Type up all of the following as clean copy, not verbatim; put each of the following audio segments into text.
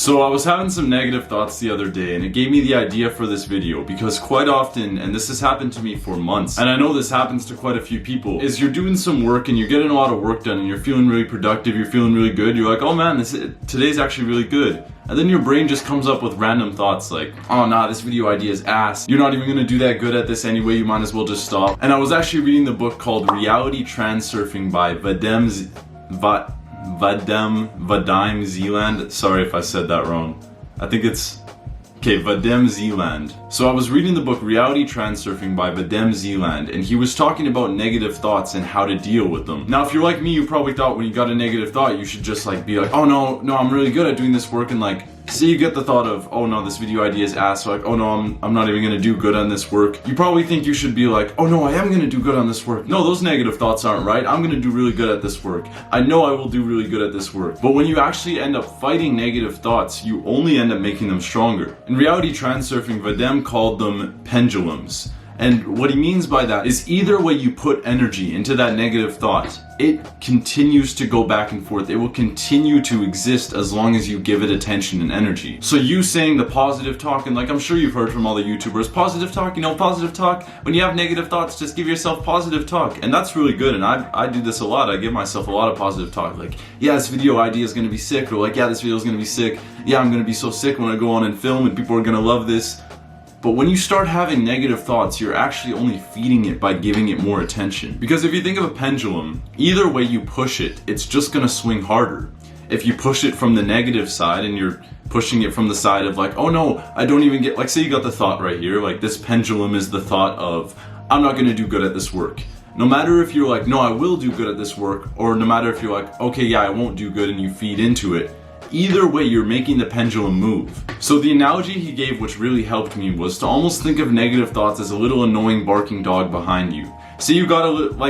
So I was having some negative thoughts the other day, and it gave me the idea for this video because quite often, and this has happened to me for months, and I know this happens to quite a few people, is you're doing some work and you're getting a lot of work done and you're feeling really productive, you're feeling really good, you're like, oh man, today's actually really good. And then your brain just comes up with random thoughts like, oh nah, this video idea is ass. You're not even gonna do that good at this anyway, you might as well just stop. And I was actually reading the book called Reality Transurfing by Vadim Zeland. Sorry if I said that wrong. I think it's Vadim Zeland. So I was reading the book Reality Transurfing by Vadim Zeland, and he was talking about negative thoughts and how to deal with them. Now if you're like me, you probably thought when you got a negative thought you should just like be like, oh no, I'm really good at doing this work, and like say you get the thought of, oh no, this video idea is ass, so like, oh no, I'm not even gonna do good on this work. You probably think you should be like, oh no, I am gonna do good on this work. No, those negative thoughts aren't right. I'm gonna do really good at this work. I know I will do really good at this work. But when you actually end up fighting negative thoughts, you only end up making them stronger. In Reality Transurfing, Vadim called them pendulums. And what he means by that is either way you put energy into that negative thought, it continues to go back and forth. It will continue to exist as long as you give it attention and energy. So you saying the positive talk, and like I'm sure you've heard from all the YouTubers, positive talk, positive talk. When you have negative thoughts, just give yourself positive talk. And that's really good. And I do this a lot. I give myself a lot of positive talk. Like, yeah, this video idea is going to be sick. Or like, yeah, this video is going to be sick. Yeah, I'm going to be so sick when I go on and film and people are going to love this. But when you start having negative thoughts, you're actually only feeding it by giving it more attention. Because if you think of a pendulum, either way you push it, it's just gonna swing harder. If you push it from the negative side and you're pushing it from the side of like, oh no, I don't even get, like say you got the thought right here, like this pendulum is the thought of, I'm not gonna do good at this work. No matter if you're like, no, I will do good at this work, or no matter if you're like, okay, yeah, I won't do good, and you feed into it, either way, you're making the pendulum move. So the analogy he gave, which really helped me, was to almost think of negative thoughts as a little annoying barking dog behind you. Say you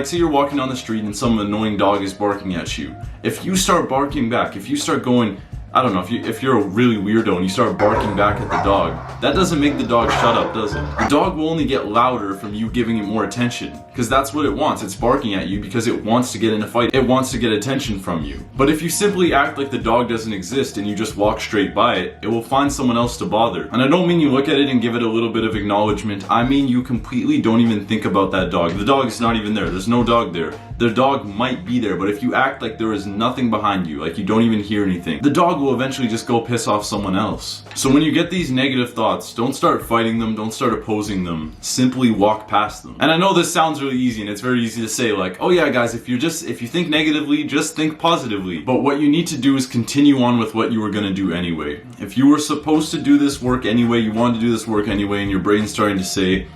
say you're walking down the street and some annoying dog is barking at you. If you start barking back, if you start going, I don't know, if you're a really weirdo and you start barking back at the dog, that doesn't make the dog shut up, does it? The dog will only get louder from you giving it more attention, because that's what it wants. It's barking at you because it wants to get in a fight. It wants to get attention from you. But if you simply act like the dog doesn't exist and you just walk straight by it, it will find someone else to bother. And I don't mean you look at it and give it a little bit of acknowledgement. I mean you completely don't even think about that dog. The dog is not even there. There's no dog there. The dog might be there, but if you act like there is nothing behind you, like you don't even hear anything, the dog will eventually just go piss off someone else. So when you get these negative thoughts, don't start fighting them, don't start opposing them, simply walk past them. And I know this sounds really easy, and it's very easy to say like, oh yeah guys, if you think negatively, just think positively. But what you need to do is continue on with what you were gonna do anyway. If you were supposed to do this work anyway, you wanted to do this work anyway, and your brain's starting to say,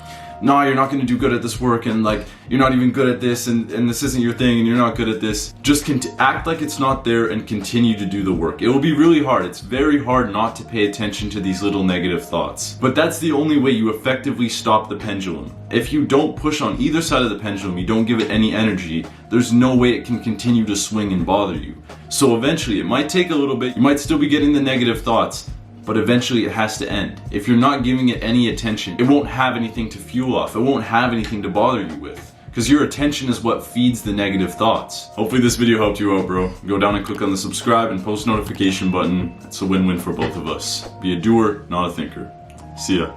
no, you're not going to do good at this work, and like you're not even good at this, and this isn't your thing, and you're not good at this. Just act like it's not there and continue to do the work. It will be really hard. It's very hard not to pay attention to these little negative thoughts. But that's the only way you effectively stop the pendulum. If you don't push on either side of the pendulum, you don't give it any energy, there's no way it can continue to swing and bother you. So eventually, it might take a little bit, you might still be getting the negative thoughts, but eventually it has to end. If you're not giving it any attention, it won't have anything to fuel off. It won't have anything to bother you with. Because your attention is what feeds the negative thoughts. Hopefully this video helped you out, bro. Go down and click on the subscribe and post notification button. It's a win-win for both of us. Be a doer, not a thinker. See ya.